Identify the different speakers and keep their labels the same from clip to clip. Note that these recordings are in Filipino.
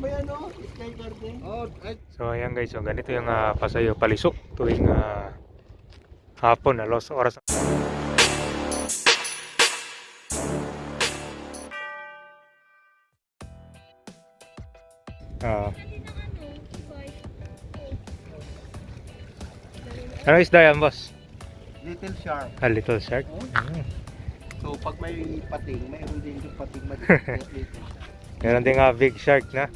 Speaker 1: may ano, Sky Garden. Oh, ay.
Speaker 2: So ayan guys, so ganito yung Pasayo Palisok tuwing hapon, alas oras. Ano isda yan, boss?
Speaker 1: Little Shark.
Speaker 2: Little shark.
Speaker 1: So pag may pating, mayroon din yung pating maliit.
Speaker 2: Meron din big shark na.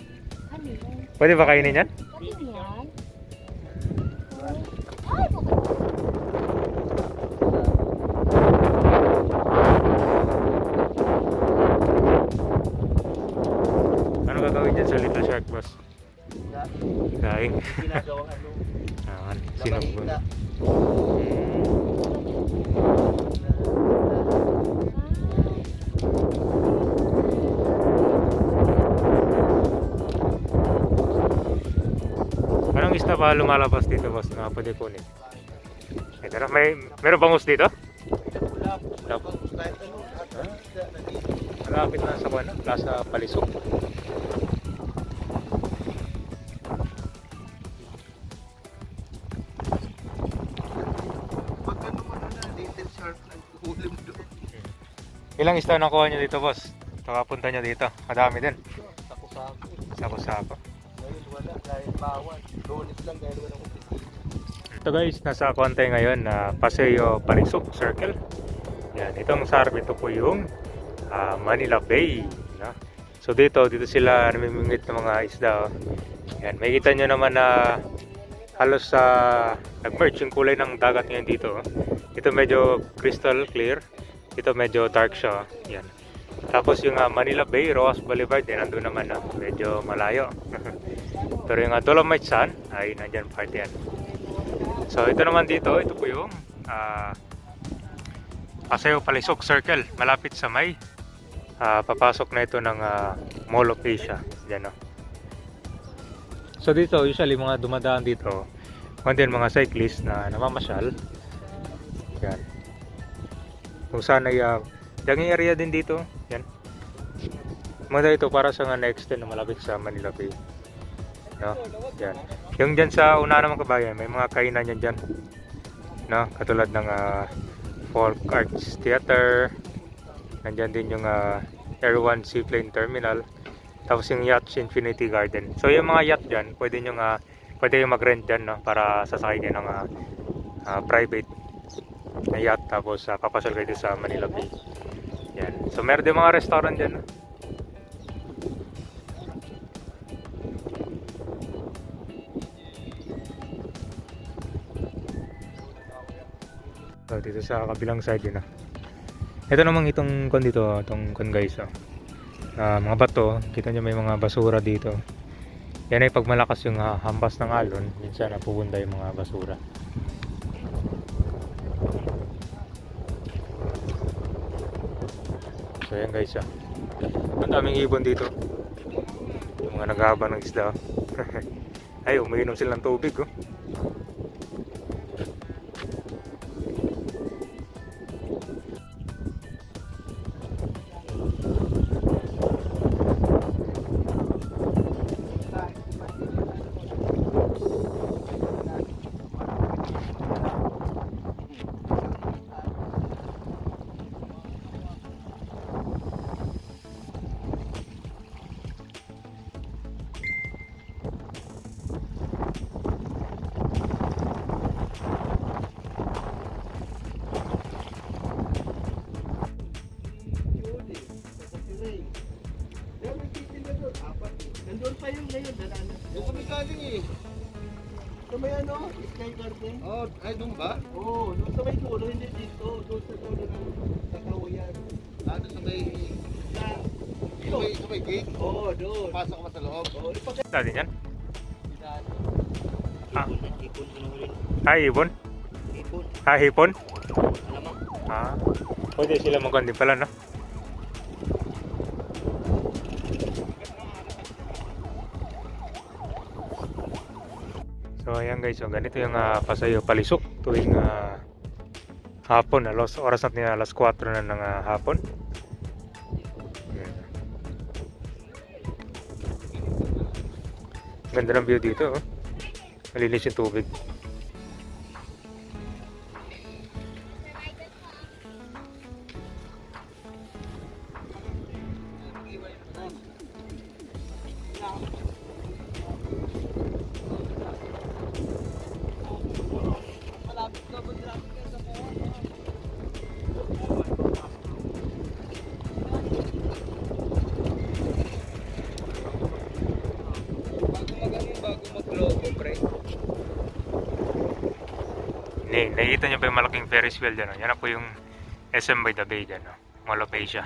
Speaker 3: Ano yan?
Speaker 2: Pwede ba kainin yan?
Speaker 3: Ano yan? Ay,
Speaker 2: Ano gagawin dyan sa little shark, boss? Kain.
Speaker 1: Ginagawang ano,
Speaker 2: Sinugbon.
Speaker 1: isda.
Speaker 2: Anong isda pa lumalabas dito, boss, na pwede kunin? Ito na, meron bangus dito?
Speaker 1: Wala. Kahit ano, isda na dito.
Speaker 2: Malapit na sa kuwan, nasa Palisok.
Speaker 1: Pag ano mo na, Little Shark, nagkuhuli mo doon.
Speaker 2: Ilang isda nakuha nyo dito, boss? Pagkapunta nyo dito, madami din.
Speaker 1: Sako-sako.
Speaker 2: Sako-sako.
Speaker 1: Ngayon wala, dahil bawal. Lunes lang dahil walang opisina.
Speaker 2: Ito guys, nasa konte ngayon na Paseo Palisok Circle. Yan, itong sa harap ito po yung Manila Bay. No? So dito sila namimingwit ng mga isda. Oh. Yan, makikita nyo naman na halos nag-merge yung kulay ng dagat ngayon dito. Oh. Ito medyo crystal clear. Ito medyo dark siya. Oh. Yan. Tapos yung Manila Bay, Roas Boulevard, yan nandun naman. Oh. Medyo malayo. Pero yung Dolomite Sun ay nandyan part yan. So ito naman dito, ito po yung Paseo Palisok Circle, malapit sa may papasok na ito ng Mall of Asia. Diyan, no? So dito, usually mga dumadaan dito, mga cyclist na namamasyal. Yan. Kung saan ay danging area din dito. Yan. Mga ito para sa na-extend na malapit sa Manila Bay. No? Yan. Yung dyan sa una naman kabayan, may mga kainan yan dyan. No? Katulad ng Folk Arts Theater. Nandyan din yung Air One Seaplane Terminal. Tapos yung Yacht Infinity Garden. So yung mga yacht dyan, pwede yung mag-rent dyan, no? Para sasakay kayo ng private na yacht. Tapos papasol kayo sa Manila Bay. Yan. So meron din mga restaurant dyan. No? So, dito sa kabilang side yun. Ito namang itong kon dito, itong kon guys. Mga bato, kita nyo may mga basura dito. Yan ay pag malakas yung hampas ng alon, minsan napupunta yung mga basura. So yan guys. Ang daming ibon dito. Yung mga naghahaba ng isda. Ay, umiinom sila ng tubig. Oh.
Speaker 1: Nandun pa yung ngayon, dalanan. Yung kami galing eh. Sa may ano, Sky Garden. Oh, ay doon ba? Oo, doon sa may dulo, hindi dito. Doon sa dulo ng Kakawayan. Doon sa may... Sa may gate? Oo, doon. Pasok ka sa loob. Oo,
Speaker 2: Dati yan?
Speaker 1: Ipon sinulit.
Speaker 2: Ibon?
Speaker 1: Ipon.
Speaker 2: Hipon?
Speaker 1: Alamang.
Speaker 2: Pwede sila magkandi pala, no? So ayan guys, so ganito yung Paseo Palisok tuwing hapon, oras natin alas 4 na ng hapon. Ayan. Ganda ng view dito, oh. Malinis yung tubig. Nakikita nyo ba yung malaking Ferris wheel dyan? Yan na po yung SM by the Bay dyan. Mall of Asia.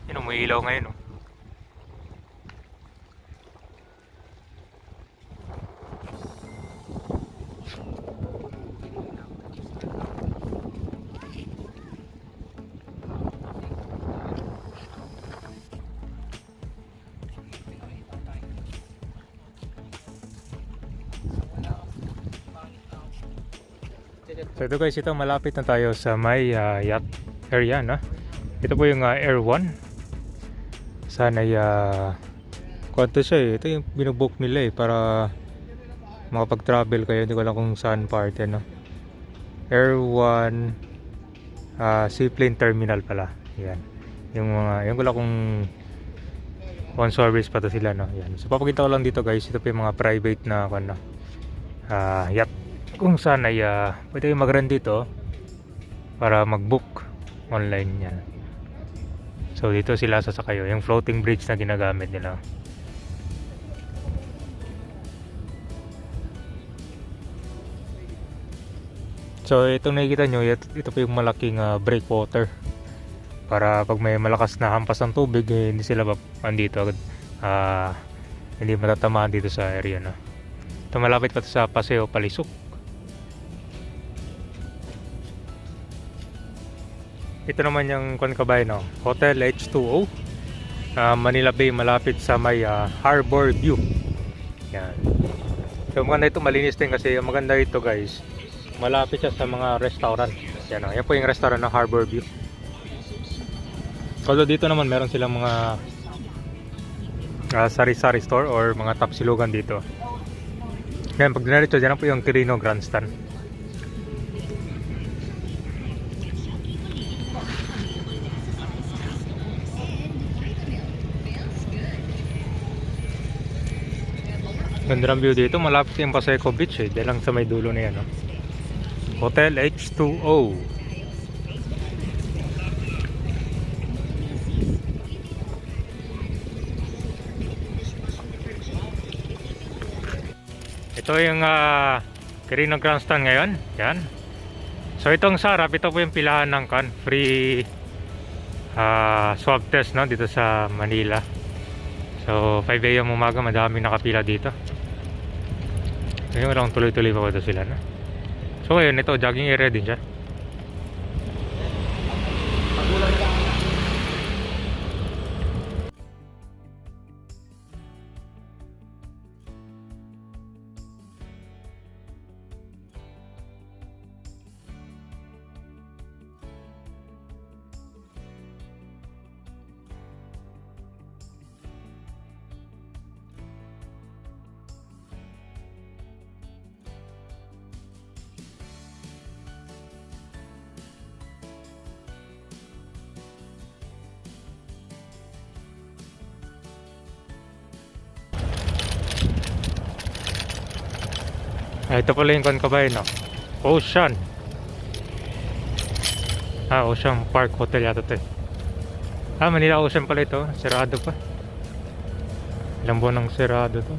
Speaker 2: Yun, umiilaw ngayon. So ito guys, ito malapit na tayo sa may yacht area, no? Ito po yung Air One. Sana kwento siya eh. Ito yung binubook nila eh para makapag-travel kayo. Hindi ko alam kung saan part no? Air One Seaplane Terminal pala. Yan. Yung yung ko lang kung on service pa to sila, no? Yan. So papakita ko lang dito guys, ito po yung mga private na yacht kung saan ay pwede kayo mag-rent dito para mag-book online yan. So dito sila sasakayo, yung floating bridge na ginagamit nila. So itong nakikita nyo, ito po yung malaking breakwater para pag may malakas na hampas ng tubig hindi sila andito agad, hindi matatamaan dito sa area na. Ito malapit pa sa Paseo Palisok. Ito naman yung Hotel H2O, Manila Bay, malapit sa may Harbor View. Yan. So maganda ito, malinis din kasi ang maganda ito guys, malapit siya sa mga restaurant. Yan, yan po yung restaurant ng Harbor View. Although dito naman meron silang mga sari-sari store or mga tapsilugan dito. Yan, pag dinarito dyan po yung Quirino Grandstand. Ganda ng view dito, malapit yung Paseco Beach eh, dahil lang sa may dulo na yan, no? Hotel H2O. Ito yung Quirino Grandstand ngayon, yan. So itong sarap, ito po yung pilahan ng free swab test, no, dito sa Manila. So 5 AM umaga, madaming nakapila dito. Ngayon lang tuloy-tuloy pa ito sila, no? So ngayon ito, jogging area din siya. Ito pala yung Concabayan, no? Ocean. Ocean Park Hotel yata ito. Manila Ocean pala ito. Sirado pa. Ilang buwan ng sirado to.